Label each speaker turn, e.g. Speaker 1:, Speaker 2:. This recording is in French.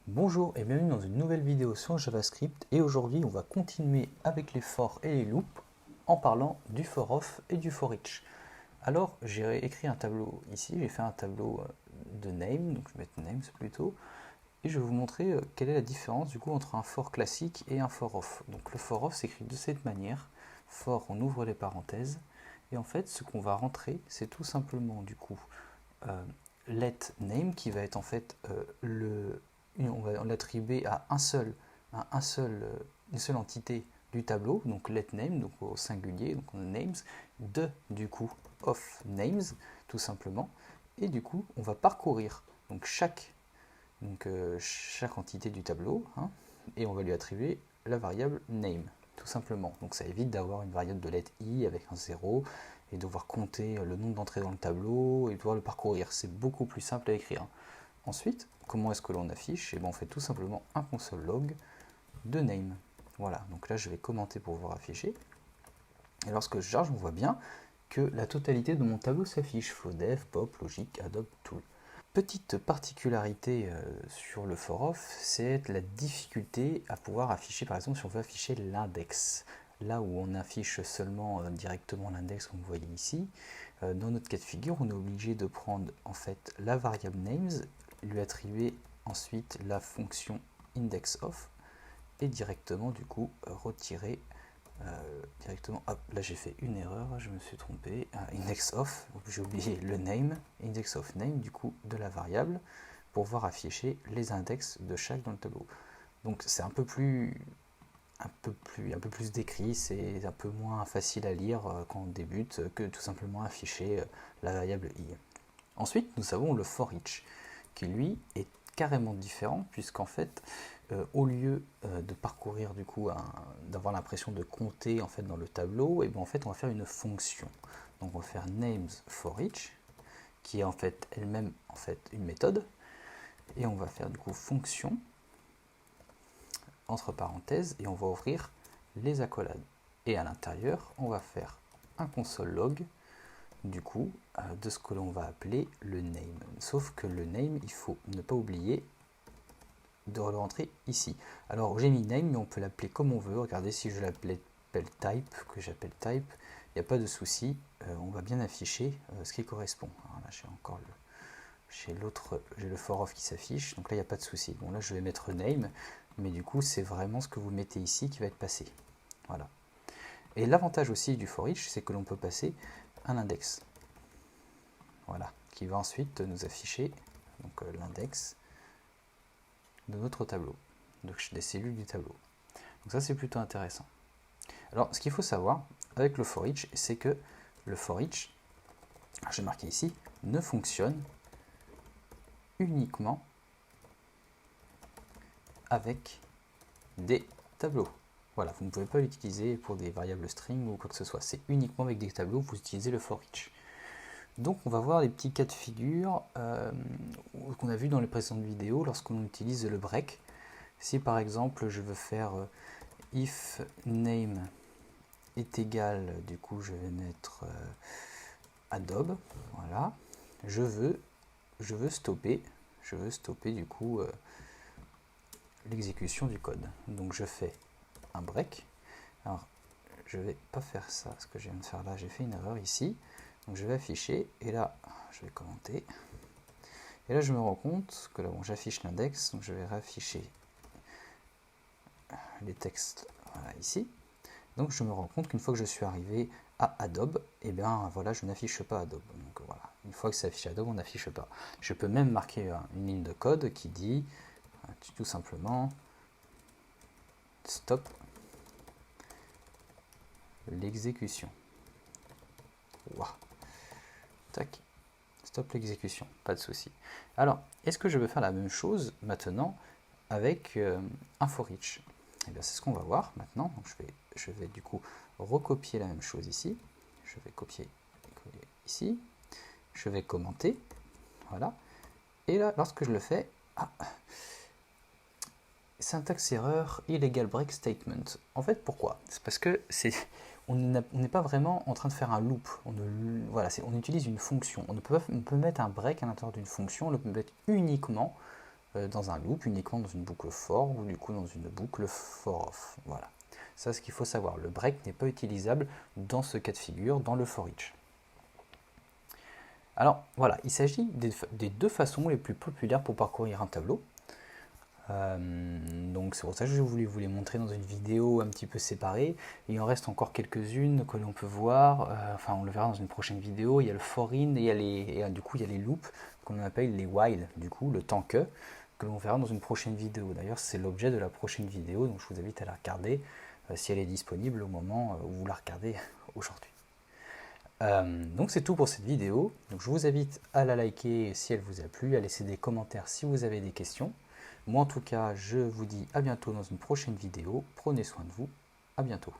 Speaker 1: Bonjour et bienvenue dans une nouvelle vidéo sur JavaScript et aujourd'hui on va continuer avec les for et les loops en parlant du for off et du for each. Alors j'ai écrit un tableau ici, j'ai fait un tableau de name, donc je vais mettre names plutôt, et je vais vous montrer quelle est la différence du coup entre un for classique et un for off. Donc le for off s'écrit de cette manière, for on ouvre les parenthèses, et en fait ce qu'on va rentrer c'est tout simplement du coup let name qui va être en fait on va l'attribuer à une seule entité du tableau, donc let name, donc au singulier, donc on a names, de du coup of names, tout simplement, et du coup on va parcourir donc chaque entité du tableau, hein, et on va lui attribuer la variable name, tout simplement. Donc ça évite d'avoir une variable de let i avec un 0 et devoir compter le nombre d'entrées dans le tableau et devoir le parcourir. C'est beaucoup plus simple à écrire. Ensuite, comment est-ce que l'on affiche? On fait tout simplement un console log de name. Voilà, donc là je vais commenter pour pouvoir afficher. Et lorsque je charge, on voit bien que la totalité de mon tableau s'affiche. Flowdev, Pop, Logic, Adobe, Tool. Petite particularité sur le for off, c'est la difficulté à pouvoir afficher, par exemple si on veut afficher l'index. Là où on affiche seulement directement l'index comme vous voyez ici, dans notre cas de figure, on est obligé de prendre en fait la variable names, lui attribuer ensuite la fonction indexOf et directement du coup retirer directement, hop, là j'ai fait une erreur, je me suis trompé, indexOf, j'ai oublié le name, indexOf name du coup de la variable pour pouvoir afficher les index de chaque dans le tableau. Donc c'est un peu plus décrit, c'est un peu moins facile à lire quand on débute que tout simplement afficher la variable i. Ensuite, nous avons le for each, qui lui est carrément différent, puisqu'en fait, au lieu de parcourir du coup, d'avoir l'impression de compter en fait dans le tableau, et bien en fait on va faire une fonction. Donc on va faire names for each, qui est en fait elle-même en fait une méthode, et on va faire du coup fonction entre parenthèses et on va ouvrir les accolades. Et à l'intérieur, on va faire un console log du coup de ce que l'on va appeler le name. Sauf que le name, il faut ne pas oublier de le rentrer ici. Alors j'ai mis name, mais on peut l'appeler comme on veut. Regardez, si je l'appelle type, que j'appelle type, il n'y a pas de souci. On va bien afficher ce qui correspond. Alors là, j'ai encore j'ai le for off qui s'affiche, donc là il n'y a pas de souci. Bon, là je vais mettre name, mais du coup c'est vraiment ce que vous mettez ici qui va être passé. Voilà. Et l'avantage aussi du for each, c'est que l'on peut passer un index. Voilà, qui va ensuite nous afficher l'index de notre tableau, donc des cellules du tableau. Donc ça c'est plutôt intéressant. Alors ce qu'il faut savoir avec le for each, c'est que le for each, j'ai marqué ici, ne fonctionne uniquement avec des tableaux. Voilà, vous ne pouvez pas l'utiliser pour des variables string ou quoi que ce soit. C'est uniquement avec des tableaux que vous utilisez le for each. Donc on va voir les petits cas de figure qu'on a vu dans les précédentes vidéos lorsqu'on utilise le break. Si par exemple je veux faire if name est égal, du coup je vais mettre Adobe, voilà, je veux stopper du coup l'exécution du code. Donc je fais un break. Alors je vais pas faire ça, ce que je viens de faire là, j'ai fait une erreur ici. Donc je vais afficher, et là je vais commenter. Et là je me rends compte que là bon, j'affiche l'index, donc je vais réafficher les textes voilà, ici. Donc je me rends compte qu'une fois que je suis arrivé à Adobe, et bien voilà, je n'affiche pas Adobe. Donc voilà, une fois que c'est affiché Adobe, on n'affiche pas. Je peux même marquer une ligne de code qui dit tout simplement stop l'exécution. Wow. Tac. Stop l'exécution, pas de souci. Alors, est-ce que je vais faire la même chose maintenant avec un for each? Eh bien, c'est ce qu'on va voir maintenant. Donc, je vais du coup recopier la même chose ici. Je vais copier ici. Je vais commenter. Voilà. Et là, lorsque je le fais, syntaxe erreur, illegal break statement. En fait, pourquoi? C'est parce que on n'est pas vraiment en train de faire un loop. On utilise une fonction. On peut mettre un break à l'intérieur d'une fonction. On le peut mettre uniquement dans un loop, uniquement dans une boucle for ou du coup dans une boucle for off. Voilà. Ça, ce qu'il faut savoir, le break n'est pas utilisable dans ce cas de figure, dans le for each. Alors voilà, il s'agit des deux façons les plus populaires pour parcourir un tableau. Donc c'est pour ça que je voulais vous les montrer dans une vidéo un petit peu séparée. Il en reste encore quelques-unes que l'on peut voir, enfin on le verra dans une prochaine vidéo. Il y a le for in et du coup il y a les loops qu'on appelle les while, du coup le tant que l'on verra dans une prochaine vidéo. D'ailleurs c'est l'objet de la prochaine vidéo, donc je vous invite à la regarder si elle est disponible au moment où vous la regardez aujourd'hui. Donc c'est tout pour cette vidéo. Donc je vous invite à la liker si elle vous a plu, à laisser des commentaires si vous avez des questions. Moi en tout cas, je vous dis à bientôt dans une prochaine vidéo. Prenez soin de vous. À bientôt.